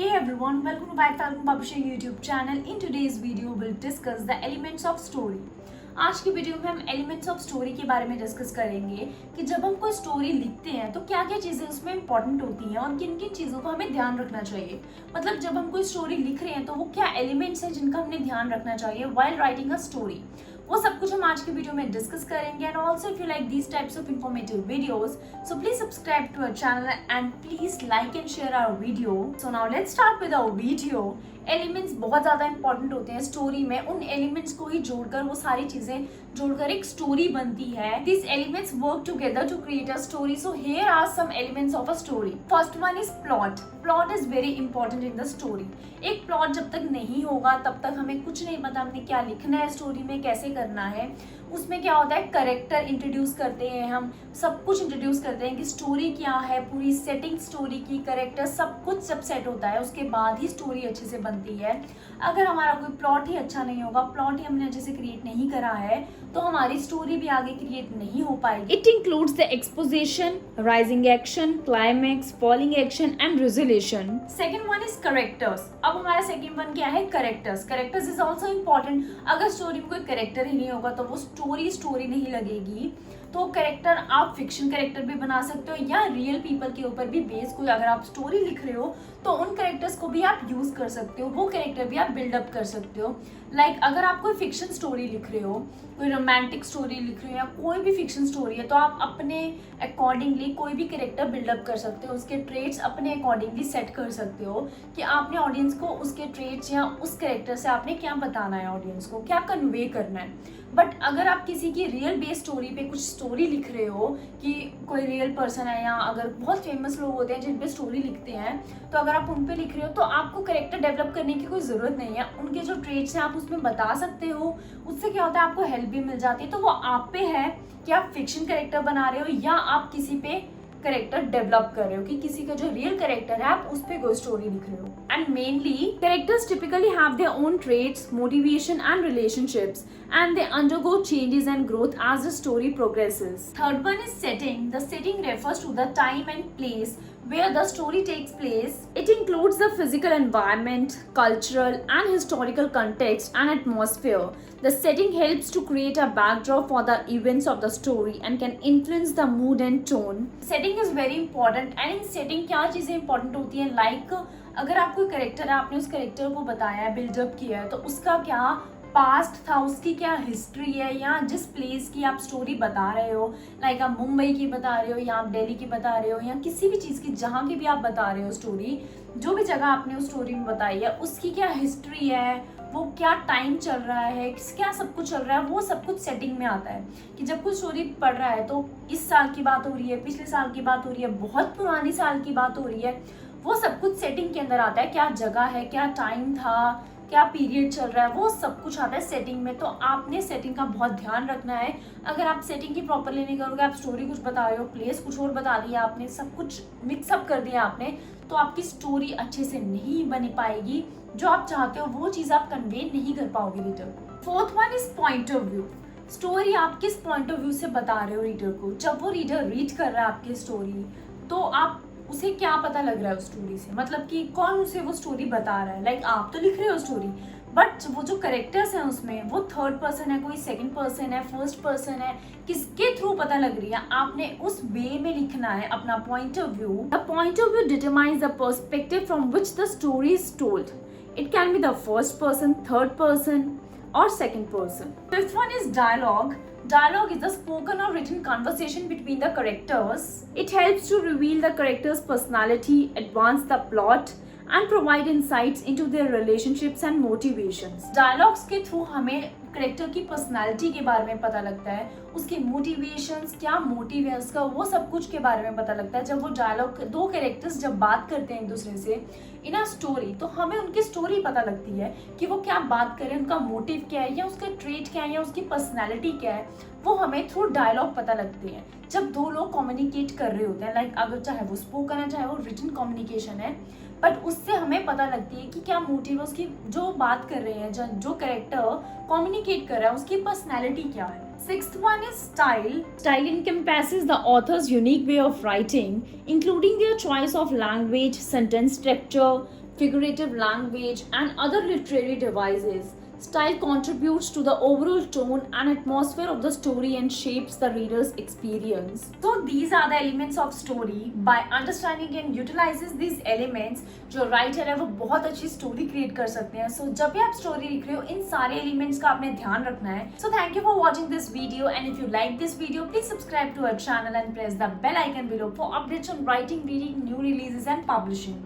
Hey everyone, welcome back to Falcon Publishing YouTube channel. In today's video, we'll discuss the elements of story. आज की video में हम elements of story के बारे में discuss करेंगे कि जब हम कोई स्टोरी लिखते हैं तो क्या क्या चीज़ें उसमें इंपॉर्टेंट होती हैं और किन किन चीज़ों का हमें ध्यान रखना चाहिए. मतलब जब हम कोई स्टोरी लिख रहे हैं तो वो क्या एलिमेंट्स हैं जिनका हमने ध्यान रखना चाहिए व्हाइल राइटिंग अ स्टोरी. वो सब कुछ हम आज की वीडियो में डिस्कस करेंगे. And also if you like these types of informative videos so please subscribe to our channel and please like and share our video. So now let's start with our video. Elements बहुत ज़्यादा important होते हैं story में. उन elements को ही जोड़कर वो सारी चीज़ें जोड़कर एक स्टोरी बनती है. This elements work together to create a story. So here are some elements of a story. First one is plot. Plot is very important in the story. एक प्लॉट जब तक नहीं होगा तब तक हमें कुछ नहीं पता हमने क्या लिखना है स्टोरी में, कैसे करना है. उसमें क्या होता है, करेक्टर इंट्रोड्यूस करते हैं, हम सब कुछ इंट्रोड्यूस करते हैं कि स्टोरी क्या है, पूरी सेटिंग स्टोरी की, करेक्टर सब कुछ जब सेट होता है उसके बाद ही स्टोरी अच्छे से बनती है. अगर हमारा कोई प्लॉट ही अच्छा नहीं होगा, प्लॉट ही हमने अच्छे से क्रिएट नहीं करा है तो हमारी स्टोरी भी आगे क्रिएट नहीं हो पाएगी. It includes the exposition, rising action, climax, falling action and resolution. Second one is characters. अब हमारा सेकंड वन क्या है, characters. Characters is also important. अगर स्टोरी में कोई करेक्टर ही नहीं होगा तो वो स्टोरी नहीं लगेगी. तो करेक्टर आप फिक्शन करेक्टर भी बना सकते हो या रियल पीपल के ऊपर भी बेस कोई अगर आप स्टोरी लिख रहे हो तो उन करेक्टर्स को भी आप यूज कर सकते हो, वो करेक्टर भी आप बिल्डअप कर सकते हो. लाइक अगर आप कोई फिक्शन स्टोरी लिख रहे हो, कोई रोमांटिक स्टोरी लिख रहे हो या कोई भी फिक्शन स्टोरी है तो आप अपने अकॉर्डिंगली कोई भी करेक्टर बिल्डअप कर सकते हो, उसके ट्रेट्स अपने अकॉर्डिंगली सेट कर सकते हो कि आपने ऑडियंस को उसके ट्रेट्स या उस करेक्टर से आपने क्या बताना है, ऑडियंस को क्या कन्वे करना है. बट अगर आप किसी की रियल बेस स्टोरी पे कुछ स्टोरी लिख रहे हो कि कोई रियल पर्सन है या अगर बहुत फेमस लोग होते हैं जिन पे स्टोरी लिखते हैं तो अगर आप उन पे लिख रहे हो तो आपको करेक्टर डेवलप करने की कोई ज़रूरत नहीं है. उनके जो ट्रेट्स हैं आप उसमें बता सकते हो. उससे क्या होता है, आपको हेल्प भी मिल जाती है. तो वो आप पे है कि आप फिक्शन करेक्टर बना रहे हो या आप किसी पे करेक्टर डेवलप कर रहे हो कि किसी का जो रियल करेक्टर है आप उस पे कोई स्टोरी लिख रहे हो. And mainly characters typically have their own traits, motivation and relationships and they undergo changes and growth as the story progresses. Third one is setting. The setting refers to the time and place where the story takes place. It includes the physical environment, cultural and historical context and atmosphere. The setting helps to create a backdrop for the events of the story and can influence the mood and tone. Setting is very important and in setting क्या चीज़ें important होती हैं, like अगर आप कोई character है, आपने उस करेक्टर को बताया है, बिल्डअप किया है तो उसका क्या पास्ट था, उसकी क्या हिस्ट्री है या जिस प्लेस की आप स्टोरी बता रहे हो, लाइक आप मुंबई की बता रहे हो या आप दिल्ली की बता रहे हो या किसी भी चीज़ की जहाँ की भी आप बता रहे हो स्टोरी, जो भी जगह आपने उस स्टोरी में बताई है उसकी क्या हिस्ट्री है, वो क्या टाइम चल रहा है, क्या सब कुछ चल रहा है, वो सब कुछ सेटिंग में आता है. कि जब कोई स्टोरी पढ़ रहा है तो इस साल की बात हो रही है, पिछले साल की बात हो रही है, बहुत पुरानी साल की बात हो रही है, वो सब कुछ सेटिंग के अंदर आता है. क्या जगह है, क्या टाइम था, क्या पीरियड चल रहा है, वो सब कुछ आता है सेटिंग में. तो आपने सेटिंग का बहुत ध्यान रखना है. अगर आप सेटिंग की प्रॉपरली नहीं करोगे, आप स्टोरी कुछ बता रहे हो, प्लेस कुछ और बता दिया आपने, सब कुछ मिक्सअप कर दिया आपने, तो आपकी स्टोरी अच्छे से नहीं बन पाएगी. जो आप चाहते हो वो चीज़ आप कन्वे नहीं कर पाओगे रीडर को. Fourth one is point of view. Story आप किस पॉइंट ऑफ व्यू से बता रहे हो रीडर को. जब वो रीडर रीड कर रहा है आपकी स्टोरी तो आप उसे क्या पता लग रहा है उस स्टोरी से, मतलब कि कौन उसे वो स्टोरी बता रहा है. लाइक आप तो लिख रहे हो स्टोरी बट वो जो करेक्टर्स हैं उसमें वो थर्ड पर्सन है, कोई सेकंड पर्सन है, फर्स्ट पर्सन है, किसके थ्रू पता लग रही है. आपने उस वे में लिखना है अपना point of view. The point of view determines the perspective from which the story is told. It can be the first person, third person or second person. Fifth one is dialogue. Dialogue is the spoken or written conversation between the characters. It helps to reveal the character's personality, advance the plot and provide insights into their relationships and motivations. Dialogues के through हमें character की personality के बारे में पता लगता है, उसके मोटिवेशंस, क्या मोटिव है उसका, वो सब कुछ के बारे में पता लगता है. जब वो डायलॉग, दो कैरेक्टर्स जब बात करते हैं एक दूसरे से इन अ स्टोरी तो हमें उनकी स्टोरी पता लगती है कि वो क्या बात करें, उनका मोटिव क्या है या उसका ट्रेट क्या है या उसकी पर्सनैलिटी क्या है, वो हमें थ्रू डायलॉग पता लगते हैं. जब दो लोग कम्युनिकेट कर रहे होते हैं, लाइक अगर चाहे वो स्पोकन है चाहे वो रिटन कम्युनिकेशन है, बट उससे हमें पता लगती है कि क्या मोटिव है उसकी, जो बात कर रहे हैं, जो कैरेक्टर कम्युनिकेट कर रहा है उसकी पर्सनैलिटी क्या है. Sixth one is style. Style encompasses the author's unique way of writing, including their choice of language, sentence structure, figurative language, and other literary devices. Style contributes to the overall tone and atmosphere of the story and shapes the reader's experience. So these are the elements of story. By understanding and utilizes these elements, जो writer है वो बहुत अच्छी story create कर सकते हैं. So जब भी आप story लिख रहे हो, इन सारे elements का आपने ध्यान रखना है. So thank you for watching this video, and if you like this video, please subscribe to our channel and press the bell icon below for updates on writing, reading, new releases and publishing.